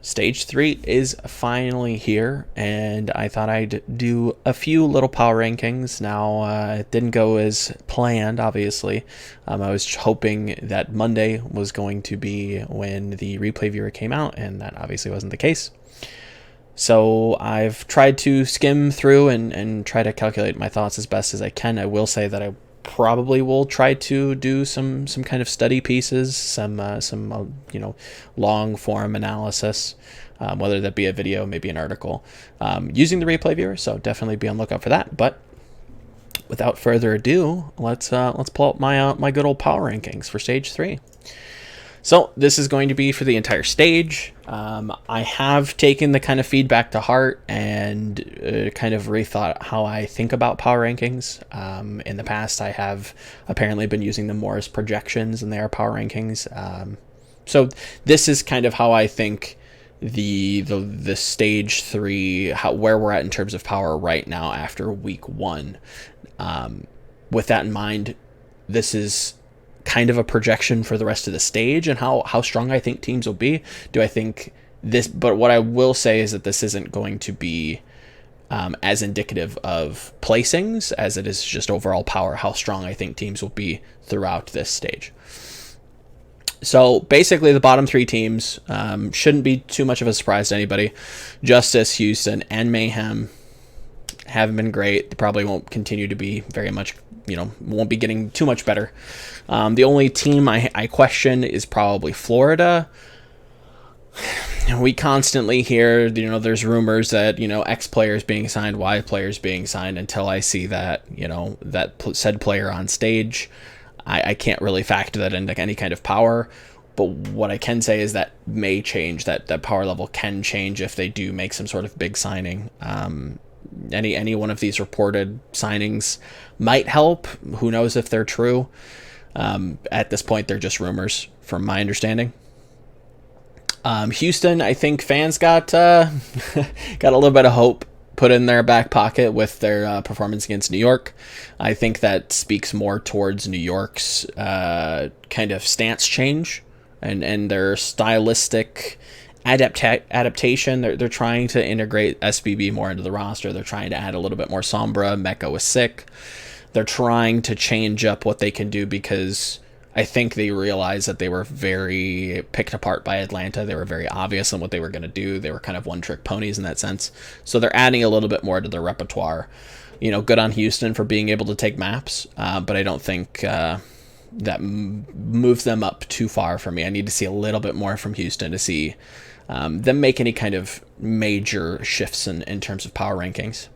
Stage 3 is finally here, and I thought I'd do a few little power rankings. Now, it didn't go as planned, obviously. I was hoping that Monday was going to be when the replay viewer came out, and that obviously wasn't the case. So I've tried to skim through and try to calculate my thoughts as best as I can. I will say that I probably will try to do some kind of study pieces, some long form analysis, whether that be a video, maybe an article, using the replay viewer. So definitely be on lookout for that. But without further ado, let's pull up my good old power rankings for stage 3. So this is going to be for the entire stage. I have taken the kind of feedback to heart and kind of rethought how I think about power rankings. In the past, I have apparently been using them more as projections than they are power rankings. So this is kind of how I think the stage 3, where we're at in terms of power right now after week 1. With that in mind, this is kind of a projection for the rest of the stage and how strong I think teams will be. Do I think this? But what I will say is that this isn't going to be as indicative of placings as it is just overall power, how strong I think teams will be throughout this stage. So basically the bottom 3 teams shouldn't be too much of a surprise to anybody. Justice, Houston, and Mayhem haven't been great. They probably won't continue to be very much, won't be getting too much better. The only team I question is probably Florida. We constantly hear, there's rumors that, X players being signed, Y players being signed. Until I see that, that said player on stage, I can't really factor that into any kind of power. But what I can say is that may change, that power level can change if they do make some sort of big signing. Any one of these reported signings might help. Who knows if they're true? At this point, they're just rumors, from my understanding. Houston, I think fans got got a little bit of hope put in their back pocket with their performance against New York. I think that speaks more towards New York's kind of stance change and their stylistic adaptation. They're trying to integrate SBB more into the roster. They're trying to add a little bit more Sombra. Mecca was sick. They're trying to change up what they can do because I think they realized that they were very picked apart by Atlanta. They were very obvious on what they were going to do. They were kind of one-trick ponies in that sense. So they're adding a little bit more to their repertoire. Good on Houston for being able to take maps, but I don't think that moves them up too far for me. I need to see a little bit more from Houston to see them make any kind of major shifts in terms of power rankings.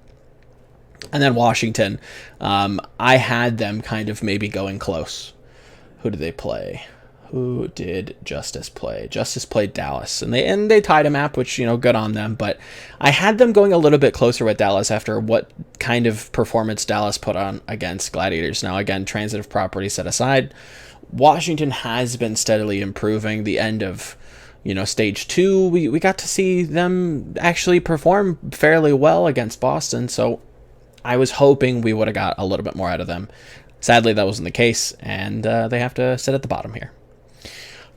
And then Washington, I had them kind of maybe going close. Who did they play? Who did Justice play? Justice played Dallas, and they tied a map, which, good on them. But I had them going a little bit closer with Dallas after what kind of performance Dallas put on against Gladiators. Now, again, transitive property set aside, Washington has been steadily improving. The end of stage 2, we got to see them actually perform fairly well against Boston. So I was hoping we would have got a little bit more out of them. Sadly, that wasn't the case, and they have to sit at the bottom here.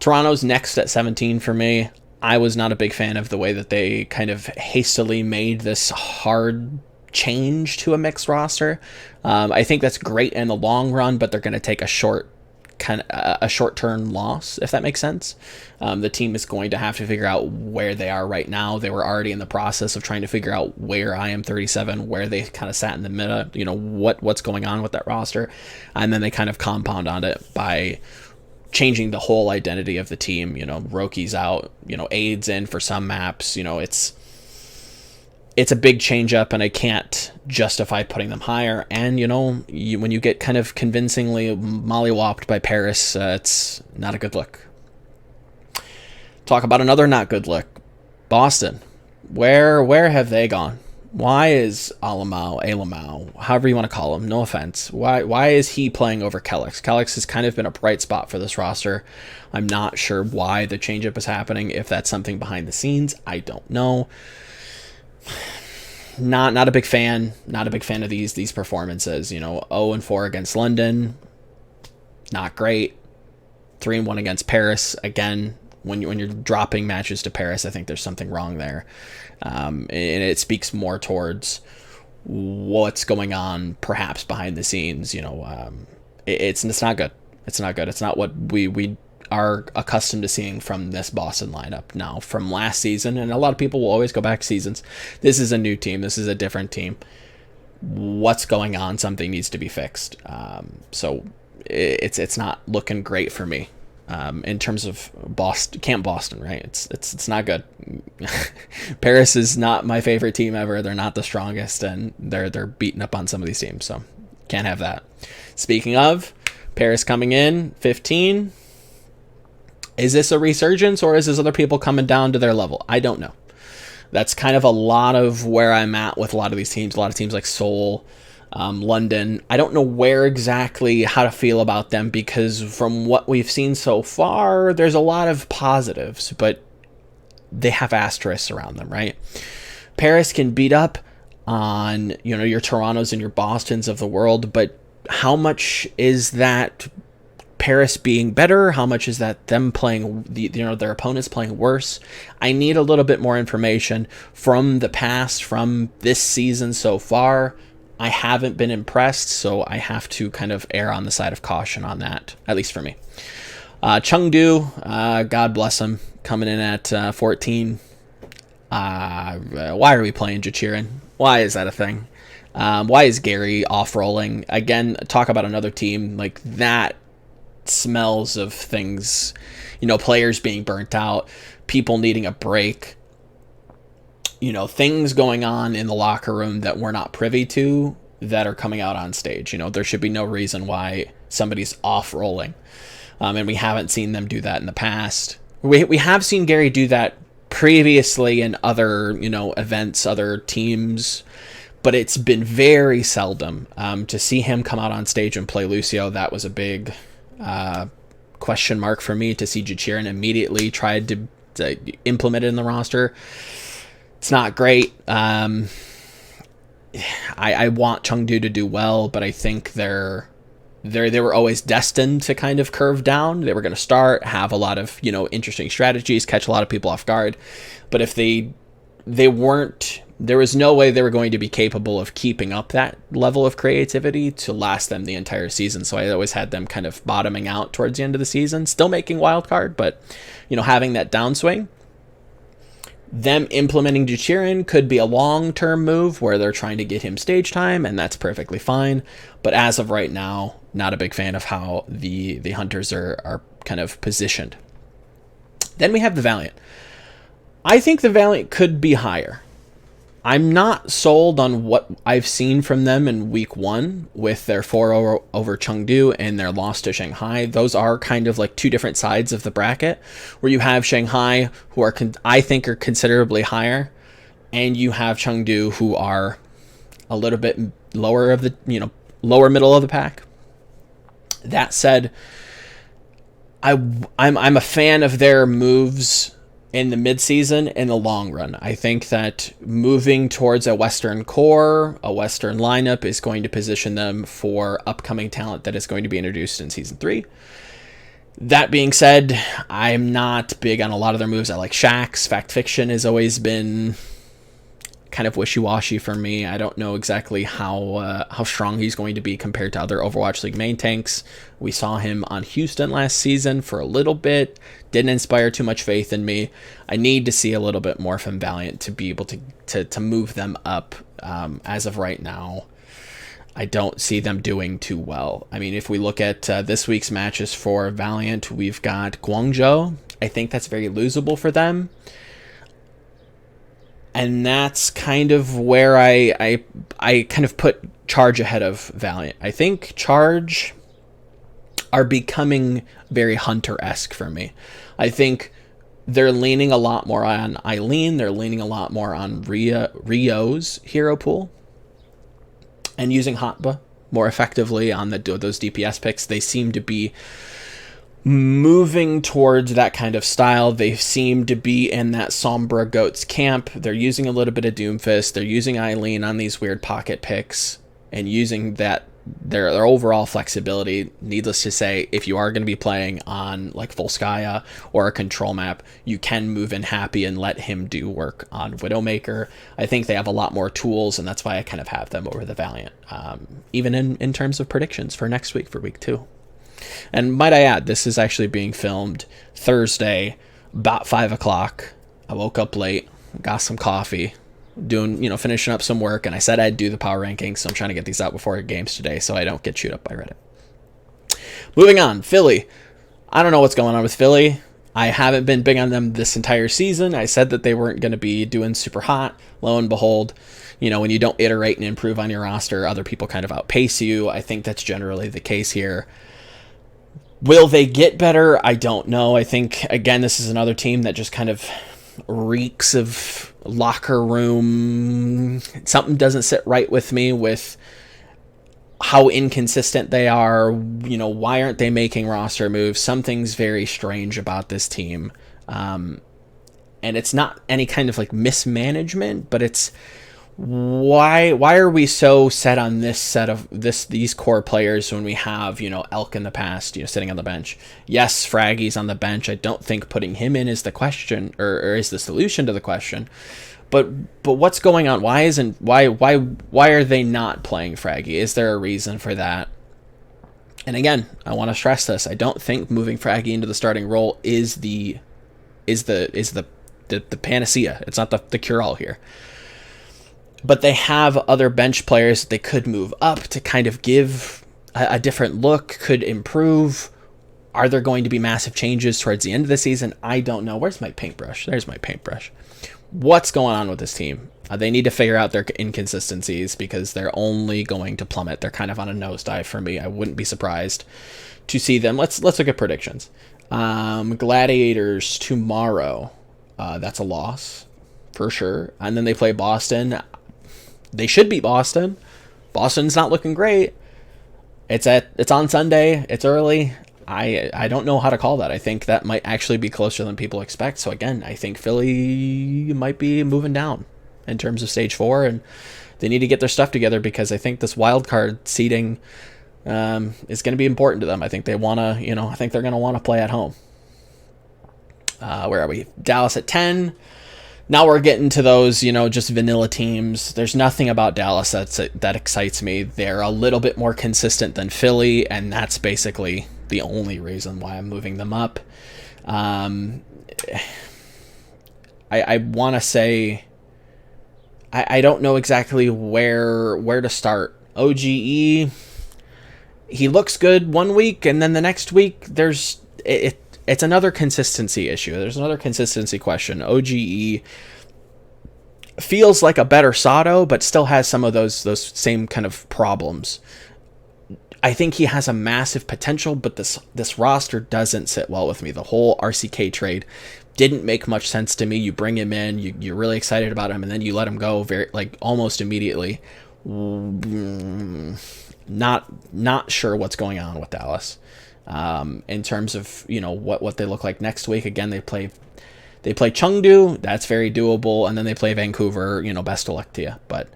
Toronto's next at 17 for me. I was not a big fan of the way that they kind of hastily made this hard change to a mixed roster. I think that's great in the long run, but they're going to take a short-term loss, if that makes sense. The team is going to have to figure out where they are right now. They were already in the process of trying to figure out where IM37, where they kind of sat in the middle, what's going on with that roster. And then they kind of compound on it by changing the whole identity of the team. Roki's out, Aids in for some maps. It's a big change up, and I can't justify putting them higher. And, when you get kind of convincingly mollywopped by Paris, it's not a good look. Talk about another not good look. Boston. Where have they gone? Why is Alamau, however you want to call him, no offense, why is he playing over Kellex? Kellex has kind of been a bright spot for this roster. I'm not sure why the changeup is happening. If that's something behind the scenes, I don't know. Not a big fan. Not a big fan of these performances. 0-4 against London, not great. 3-1 against Paris, again, when you're dropping matches to Paris, I think there's something wrong there, and it speaks more towards what's going on perhaps behind the scenes. It's not good. It's not good. It's not what we are accustomed to seeing from this Boston lineup now from last season. And a lot of people will always go back seasons. This is a new team. This is a different team. What's going on? Something needs to be fixed. So it's not looking great for me. In terms of Camp Boston, right? It's not good. Paris is not my favorite team ever. They're not the strongest, and they're beating up on some of these teams, so can't have that. Speaking of Paris coming in 15, is this a resurgence or is this other people coming down to their level? I don't know. That's kind of a lot of where I'm at with a lot of these teams. A lot of teams like Seoul, London. I don't know where exactly how to feel about them, because from what we've seen so far, there's a lot of positives, but they have asterisks around them, right? Paris can beat up on, your Torontos and your Bostons of the world, but how much is that Paris being better? How much is that them playing their opponents playing worse? I need a little bit more information from the past, from this season so far. I haven't been impressed, so I have to kind of err on the side of caution on that, at least for me. Chengdu, God bless him, coming in at 14. Why are we playing Jachirin? Why is that a thing? Why is Gary off-rolling? Again, talk about another team. Like, that smells of things, players being burnt out, people needing a break. Things going on in the locker room that we're not privy to that are coming out on stage. There should be no reason why somebody's off rolling. And we haven't seen them do that in the past. We have seen Gary do that previously in other, events, other teams, but it's been very seldom. To see him come out on stage and play Lucio, that was a big question mark for me. To see Jachirin immediately tried to implement it in the roster, it's not great. I want Chengdu to do well, but I think they were always destined to kind of curve down. They were going to start, have a lot of, interesting strategies, catch a lot of people off guard. But if they weren't, there was no way they were going to be capable of keeping up that level of creativity to last them the entire season. So I always had them kind of bottoming out towards the end of the season, still making wild card, but, having that downswing. Them implementing Jachirin could be a long-term move where they're trying to get him stage time, and that's perfectly fine. But as of right now, not a big fan of how the Hunters are kind of positioned. Then we have the Valiant. I think the Valiant could be higher. I'm not sold on what I've seen from them in week 1 with their 4 over Chengdu and their loss to Shanghai. Those are kind of like two different sides of the bracket, where you have Shanghai, who are I think are considerably higher, and you have Chengdu, who are a little bit lower of the lower middle of the pack. That said, I'm a fan of their moves in the midseason, in the long run. I think that moving towards a Western core, a Western lineup, is going to position them for upcoming talent that is going to be introduced in Season 3. That being said, I'm not big on a lot of their moves. I like Shaxx. Fact Fiction has always been kind of wishy-washy for me. I don't know exactly how strong he's going to be compared to other Overwatch League main tanks. We saw him on Houston last season for a little bit. Didn't inspire too much faith in me. I need to see a little bit more from Valiant to be able to move them up. As of right now, I don't see them doing too well. I mean, if we look at this week's matches for Valiant, we've got Guangzhou. I think that's very losable for them. And that's kind of where I kind of put Charge ahead of Valiant. I think Charge are becoming very Hunter-esque for me. I think they're leaning a lot more on Eileen. They're leaning a lot more on Rio's hero pool, and using Hotba more effectively on those DPS picks. They seem to be moving towards that kind of style. They seem to be in that Sombra Goats camp. They're using a little bit of Doomfist. They're using Eileen on these weird pocket picks and using that their overall flexibility. Needless to say, if you are going to be playing on like Volskaya or a control map, you can move in Happy and let him do work on Widowmaker. I think they have a lot more tools, and that's why I kind of have them over the Valiant, even in terms of predictions for next week, for week 2. And might I add, this is actually being filmed Thursday, about 5 o'clock. I woke up late, got some coffee, finishing up some work, and I said I'd do the power rankings, so I'm trying to get these out before games today so I don't get chewed up by Reddit. Moving on, Philly. I don't know what's going on with Philly. I haven't been big on them this entire season. I said that they weren't going to be doing super hot. Lo and behold, when you don't iterate and improve on your roster, other people kind of outpace you. I think that's generally the case here. Will they get better? I don't know. I think, again, this is another team that just kind of reeks of locker room. Something doesn't sit right with me with how inconsistent they are. Why aren't they making roster moves? Something's very strange about this team. And it's not any kind of like mismanagement, but it's why are we so set on this set of these core players when we have Elk in the past sitting on the bench? Yes, Fraggy's on the bench. I don't think putting him in is the question or is the solution to the question, but what's going on? Why are they not playing Fraggy? Is there a reason for that? And again, I want to stress this. I don't think moving Fraggy into the starting role is the panacea. It's not the cure-all here. But they have other bench players that they could move up to kind of give a different look, could improve. Are there going to be massive changes towards the end of the season? I don't know. Where's my paintbrush? There's my paintbrush. What's going on with this team? They need to figure out their inconsistencies because they're only going to plummet. They're kind of on a nosedive for me. I wouldn't be surprised to see them. Let's look at predictions. Gladiators tomorrow. That's a loss for sure. And then they play Boston. They should beat Boston. Boston's not looking great. It's on Sunday. It's early. I don't know how to call that. I think that might actually be closer than people expect. So again, I think Philly might be moving down in terms of stage 4, and they need to get their stuff together because I think this wild card seeding is going to be important to them. I think they want to, I think they're going to want to play at home. Where are we? Dallas at 10. Now we're getting to those, just vanilla teams. There's nothing about Dallas that excites me. They're a little bit more consistent than Philly, and that's basically the only reason why I'm moving them up. I want to say I don't know exactly where to start. OGE, he looks good one week, and then the next week it's another consistency issue. There's another consistency question. OGE feels like a better Sato, but still has some of those same kind of problems. I think he has a massive potential, but this roster doesn't sit well with me. The whole RCK trade didn't make much sense to me. You bring him in, you're really excited about him, and then you let him go almost immediately. Not sure what's going on with Dallas. In terms of what they look like next week. Again, they play Chengdu. That's very doable, and then they play Vancouver. Best of luck to you. But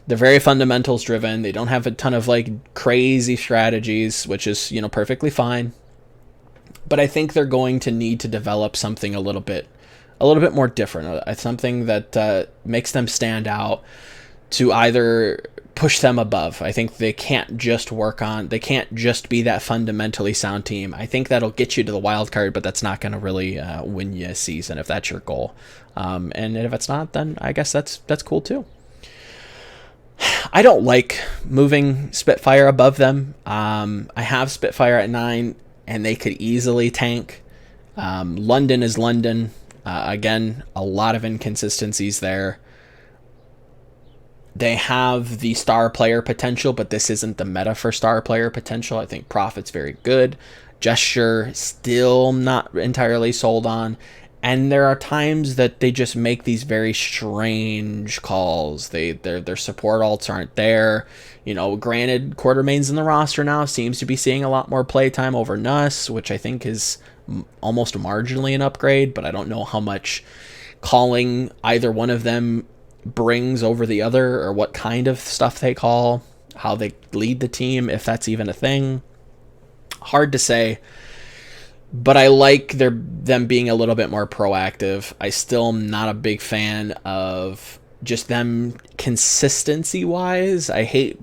they're very fundamentals driven. They don't have a ton of crazy strategies, which is perfectly fine. But I think they're going to need to develop something a little bit more different. Something that makes them stand out to either push them above. I think they can't just be that fundamentally sound team. I think that'll get you to the wild card, but that's not going to really win you a season if that's your goal. And if it's not, then I guess that's cool too. I don't like moving Spitfire above them. I have Spitfire at 9, and they could easily tank. London is London. Again, a lot of inconsistencies there. They have the star player potential, but this isn't the meta for star player potential. I think Prophet's very good. Gesture, still not entirely sold on. And there are times that they just make these very strange calls. Their support alts aren't there. Granted, Quartermain's in the roster now, seems to be seeing a lot more playtime over Nuss, which I think is almost marginally an upgrade, but I don't know how much calling either one of them brings over the other or what kind of stuff they call. how they lead the team, if that's even a thing. Hard to say. But I like them being a little bit more proactive. I still am not a big fan of just them consistency wise. I hate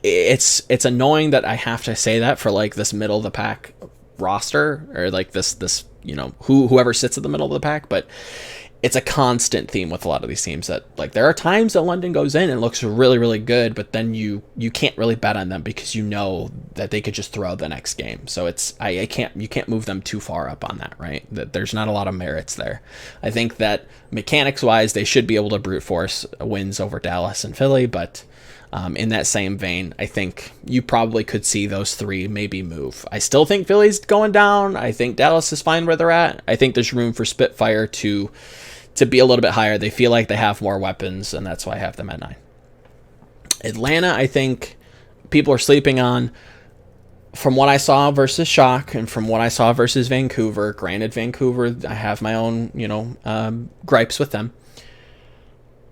it's annoying that I have to say that for like this middle of the pack roster, or like this whoever sits at the middle of the pack, but it's a constant theme with a lot of these teams that, like, there are times that London goes in and looks really, really good, but then you can't really bet on them because you know that they could just throw the next game. So it's you can't move them too far up on that, right? That there's not a lot of merits there. I think that mechanics wise they should be able to brute force wins over Dallas and Philly, but in that same vein, I think you probably could see those three maybe move. I still think Philly's going down. I think Dallas is fine where they're at. I think there's room for Spitfire to be a little bit higher. They feel like they have more weapons, and that's why I have them at 9. Atlanta, I think people are sleeping on. From what I saw versus Shock, and from what I saw versus Vancouver, granted Vancouver, I have my own, gripes with them.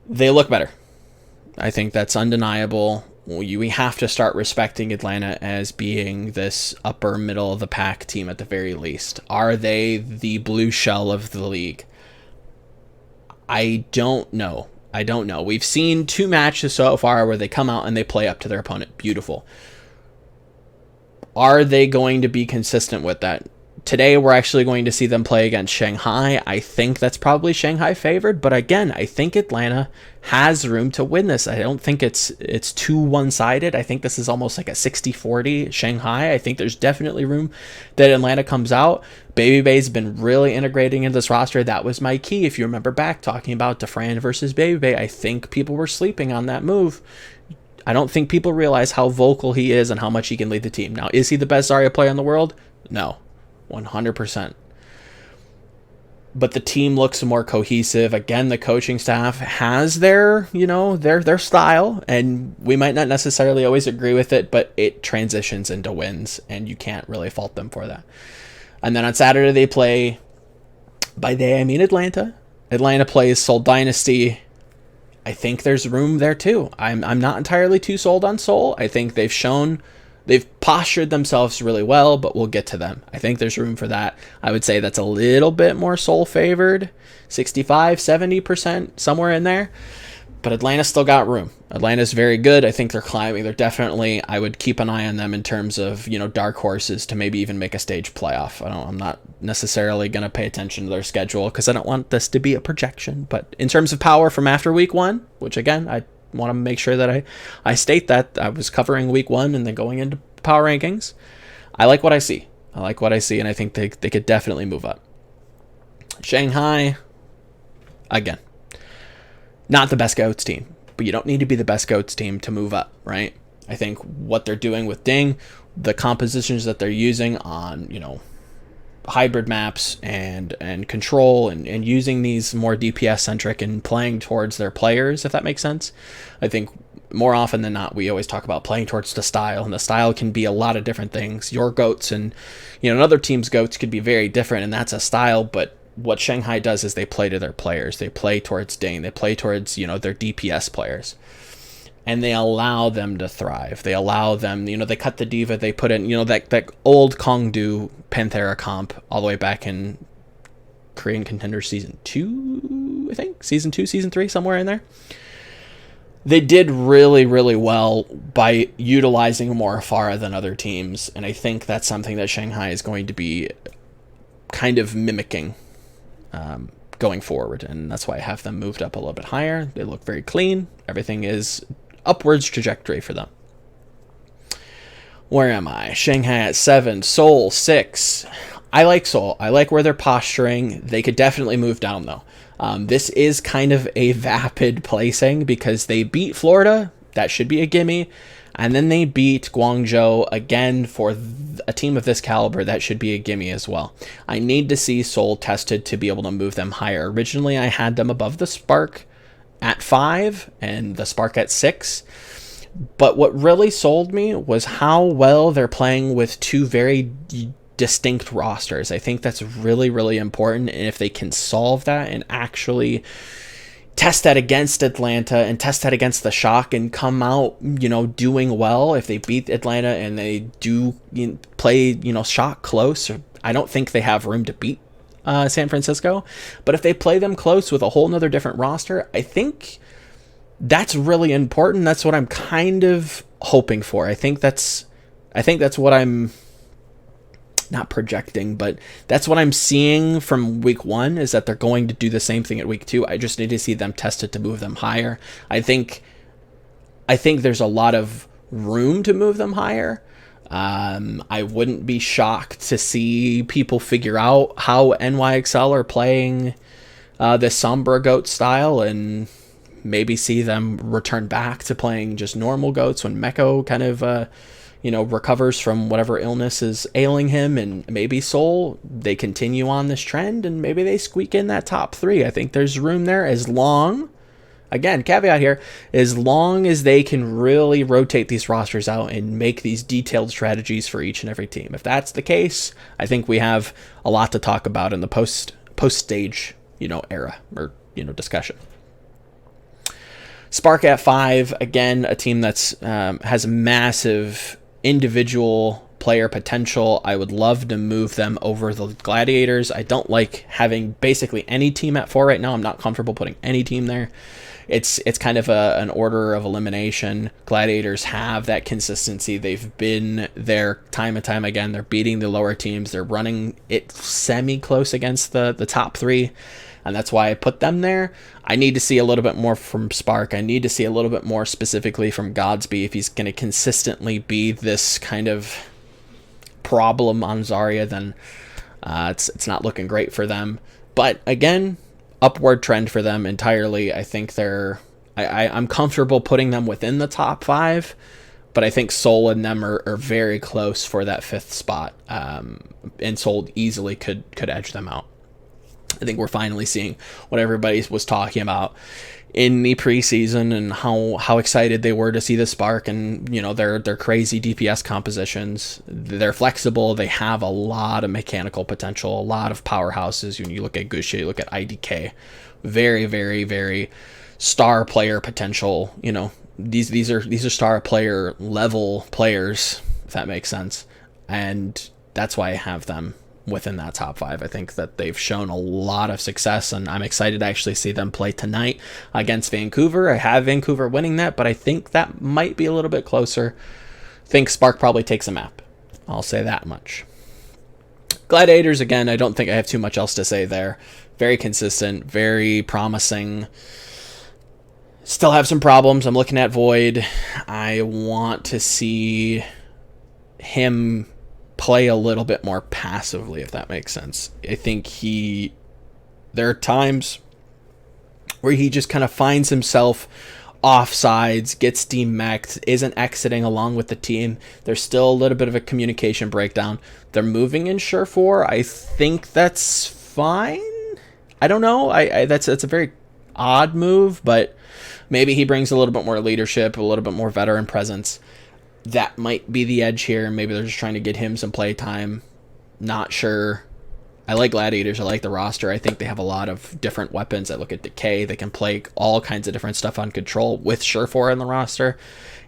They look better. I think that's undeniable. We have to start respecting Atlanta as being this upper middle of the pack team at the very least. Are they the blue shell of the league? I don't know. We've seen 2 matches so far where they come out and they play up to their opponent. Beautiful. Are they going to be consistent with that? Today, we're actually going to see them play against Shanghai. I think that's probably Shanghai favored, but again, I think Atlanta has room to win this. I don't think it's too one-sided. I think this is almost like a 60-40 Shanghai. I think there's definitely room that Atlanta comes out. Baby Bay's been really integrating into this roster. That was my key. If you remember back talking about DeFran versus Baby Bay, I think people were sleeping on that move. I don't think people realize how vocal he is and how much he can lead the team. Now, is he the best Zarya player in the world? No. 100%. But the team looks more cohesive. Again, the coaching staff has their style, and we might not necessarily always agree with it, but it transitions into wins, and you can't really fault them for that. And then on Saturday they play, by they I mean Atlanta. Atlanta plays Seoul Dynasty. I think there's room there too. I'm not entirely too sold on Seoul. I think they've postured themselves really well, but we'll get to them. I think there's room for that. I would say that's a little bit more Seoul favored, 65, 70%, somewhere in there. But Atlanta still got room. Atlanta's very good. I think they're climbing. They're definitely, I would keep an eye on them in terms of, dark horses to maybe even make a stage playoff. I'm not necessarily going to pay attention to their schedule because I don't want this to be a projection. But in terms of power from after week 1, which again, I want to make sure that I state that I was covering week 1 and then going into power rankings. I like what I see. And I think they could definitely move up. Shanghai, again, not the best GOATS team, but you don't need to be the best GOATS team to move up, right? I think what they're doing with Ding, the compositions that they're using on, hybrid maps and control and using these more DPS centric and playing towards their players, if that makes sense. I think more often than not, we always talk about playing towards the style, and the style can be a lot of different things. Your GOATs and, another team's GOATs could be very different, and that's a style, but what Shanghai does is they play to their players. They play towards Ding. They play towards, their DPS players. And they allow them to thrive. They allow them, they cut the diva. They put in, that old Kongdu Panthera comp all the way back in Korean Contender Season 2, I think. Season 2, Season 3, somewhere in there. They did really, really well by utilizing more Afara than other teams. And I think that's something that Shanghai is going to be kind of mimicking going forward, and that's why I have them moved up a little bit higher. They look very clean. Everything is upwards trajectory for them. Where am I? Shanghai at 7, Seoul 6. I like Seoul. I like where they're posturing. They could definitely move down though. This is kind of a vapid placing because they beat Florida. That should be a gimme. And then they beat Guangzhou again for a team of this caliber. That should be a gimme as well. I need to see Seoul tested to be able to move them higher. Originally, I had them above the Spark at 5 and the Spark at 6. But what really sold me was how well they're playing with 2 very distinct rosters. I think that's really, really important. And if they can solve that and actually test that against Atlanta and test that against the Shock and come out, doing well. If they beat Atlanta and they do play, Shock close, I don't think they have room to beat San Francisco. But if they play them close with a whole nother different roster, I think that's really important. That's what I'm kind of hoping for. I think that's what I'm not projecting, but that's what I'm seeing from week 1, is that they're going to do the same thing at week 2. I just need to see them tested to move them higher. I think there's a lot of room to move them higher. I wouldn't be shocked to see people figure out how NYXL are playing the Sombra Goat style and maybe see them return back to playing just normal goats when Meko kind of recovers from whatever illness is ailing him, and maybe Soul, they continue on this trend and maybe they squeak in that top 3. I think there's room there, as long, again, caveat here, as long as they can really rotate these rosters out and make these detailed strategies for each and every team. If that's the case, I think we have a lot to talk about in the post stage, era or, discussion. Spark at 5, again, a team that's has massive individual player potential. I would love to move them over the Gladiators. I don't like having basically any team at 4 right now. I'm not comfortable putting any team there. It's kind of an order of elimination. Gladiators have that consistency. They've been there time and time again. They're beating the lower teams. They're running it semi-close against the top 3. And that's why I put them there. I need to see a little bit more from Spark. I need to see a little bit more specifically from Godsby if he's going to consistently be this kind of problem on Zarya. Then it's not looking great for them. But again, upward trend for them entirely. I think I'm comfortable putting them within the top 5. But I think Soul and them are very close for that 5th spot. And Soul easily could edge them out. I think we're finally seeing what everybody was talking about in the preseason and how excited they were to see the Spark and, their crazy DPS compositions. They're flexible. They have a lot of mechanical potential, a lot of powerhouses. When you look at Gushia, you look at IDK, very, very, very star player potential. These are star player level players, if that makes sense. And that's why I have them within that top 5. I think that they've shown a lot of success, and I'm excited to actually see them play tonight against Vancouver. I have Vancouver winning that, but I think that might be a little bit closer. I think Spark probably takes a map. I'll say that much. Gladiators, again, I don't think I have too much else to say there. Very consistent, very promising. Still have some problems. I'm looking at Void. I want to see him play a little bit more passively, if that makes sense. I think there are times where he just kind of finds himself offsides, gets demeched, isn't exiting along with the team. There's still a little bit of a communication breakdown. They're moving in Surefour. I think that's fine. I don't know. That's a very odd move, but maybe he brings a little bit more leadership, a little bit more veteran presence. That might be the edge here. Maybe they're just trying to get him some play time. Not sure. I like Gladiators. I like the roster. I think they have a lot of different weapons. I look at Decay. They can play all kinds of different stuff on Control with Surefour in the roster.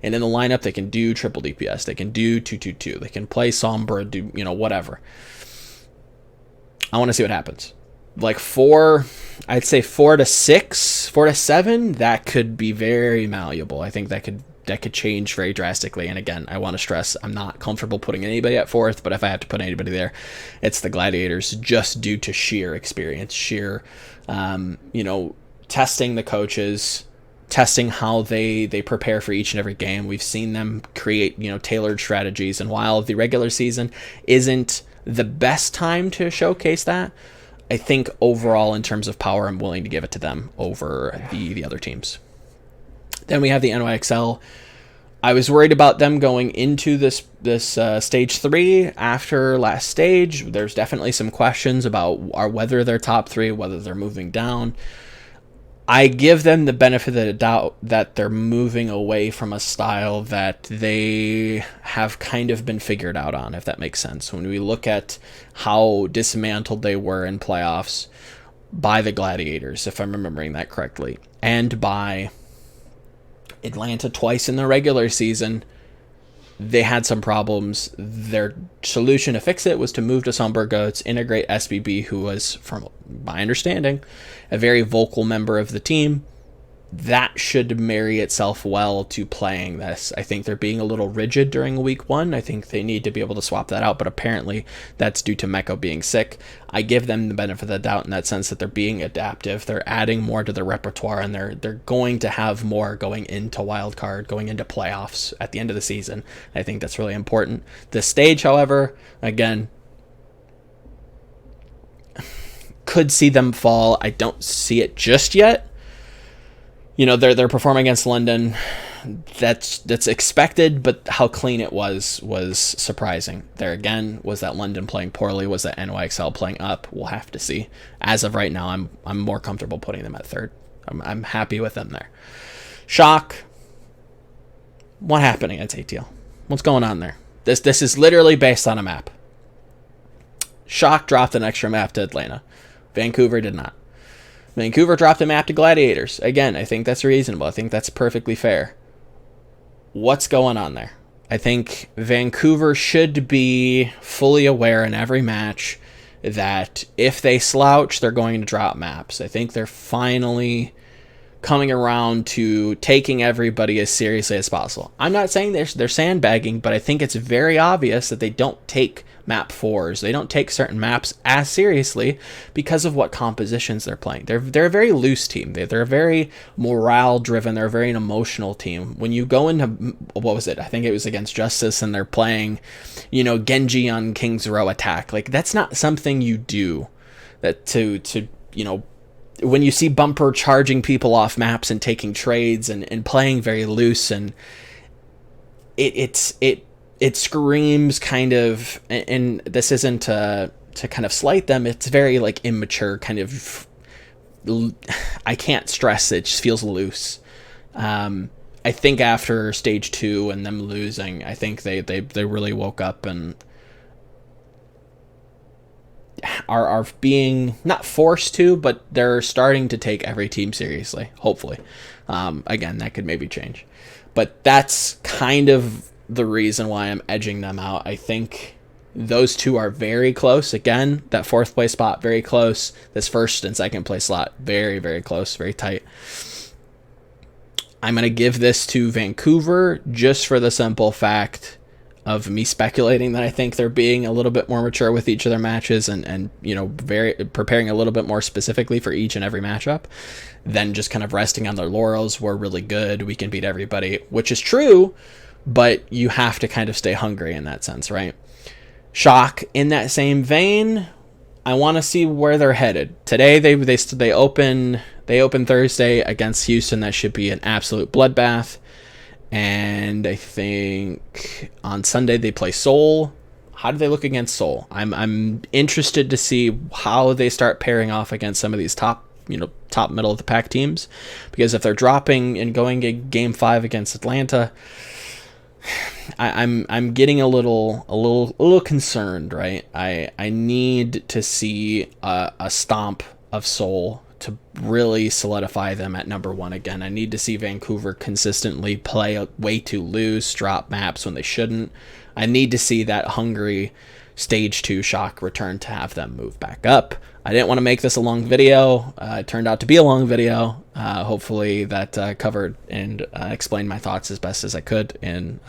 And in the lineup, they can do triple DPS. They can do 2-2-2. They can play Sombra, do whatever. I want to see what happens. Like 4, I'd say 4 to 6, 4 to 7, that could be very malleable. I think that could change very drastically. And again, I want to stress, I'm not comfortable putting anybody at 4th, but if I have to put anybody there, it's the Gladiators, just due to sheer experience, sheer, testing the coaches, testing how they prepare for each and every game. We've seen them create, tailored strategies. And while the regular season isn't the best time to showcase that, I think overall, in terms of power, I'm willing to give it to them over the other teams. Then we have the NYXL. I was worried about them going into this stage 3 after last stage. There's definitely some questions about whether they're top 3, whether they're moving down. I give them the benefit of the doubt that they're moving away from a style that they have kind of been figured out on, if that makes sense. When we look at how dismantled they were in playoffs by the Gladiators, if I'm remembering that correctly, and by Atlanta twice in the regular season, they had some problems. Their solution to fix it was to move to Somber Goats, integrate SBB, who was, from my understanding, a very vocal member of the team. That should marry itself well to playing this. I think they're being a little rigid during week 1. I think they need to be able to swap that out, but apparently that's due to Meko being sick. I give them the benefit of the doubt in that sense that they're being adaptive. They're adding more to their repertoire, and they're going to have more going into wildcard, going into playoffs at the end of the season. I think that's really important. This stage, however, again, could see them fall. I don't see it just yet. You know, they're performing against London. That's expected, but how clean it was surprising. There again, was that London playing poorly? Was that NYXL playing up? We'll have to see. As of right now, I'm more comfortable putting them at third. I'm happy with them there. Shock. What happened against ATL? What's going on there? This is literally based on a map. Shock dropped an extra map to Atlanta. Vancouver did not. Vancouver dropped a map to Gladiators. Again, I think that's reasonable. I think that's perfectly fair. What's going on there? I think Vancouver should be fully aware in every match that if they slouch, they're going to drop maps. I think they're finally coming around to taking everybody as seriously as possible. I'm not saying they're sandbagging, but I think it's very obvious that they don't take map 4s. They don't take certain maps as seriously because of what compositions they're playing. They're a very loose team. They're a very morale driven. They're a very emotional team. When you go into, what was it? I think it was against Justice, and they're playing, you know, Genji on King's Row attack. Like, that's not something you do. That to you know, when you see Bumper charging people off maps and taking trades and playing very loose, and it screams kind of, and this isn't to kind of slight them, it's very like immature kind of, I can't stress it, just feels loose. I think after stage 2 and them losing, I think they really woke up and are being not forced to, but they're starting to take every team seriously, hopefully. Again, that could maybe change, but that's kind of the reason why I'm edging them out. I think those two are very close. Again, that 4th place spot, very close. This 1st and 2nd place slot, very, very close, very tight. I'm going to give this to Vancouver just for the simple fact of me speculating that I think they're being a little bit more mature with each of their matches and you know, very preparing a little bit more specifically for each and every matchup than just kind of resting on their laurels. We're really good, we can beat everybody, which is true, but you have to kind of stay hungry in that sense, right? Shock, in that same vein, I want to see where they're headed. Today they open Thursday against Houston. That should be an absolute bloodbath. And I think on Sunday they play Seoul. How do they look against Seoul? I'm interested to see how they start pairing off against some of these top middle of the pack teams, because if they're dropping and going to game 5 against Atlanta, I'm getting a little concerned, right? I need to see a stomp of Seoul to really solidify them at number 1 again. I need to see Vancouver consistently play way too loose, drop maps when they shouldn't. I need to see that hungry stage 2 Shock return to have them move back up. I didn't want to make this a long video. It turned out to be a long video. Hopefully that covered and explained my thoughts as best as I could in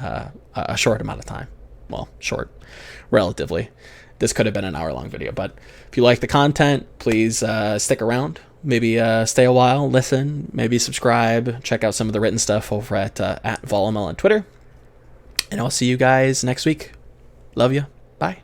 a short amount of time. Well, short, relatively. This could have been an hour-long video, but if you like the content, please stick around. Maybe stay a while, listen, maybe subscribe, check out some of the written stuff over at Volamel on Twitter. And I'll see you guys next week. Love you. Bye.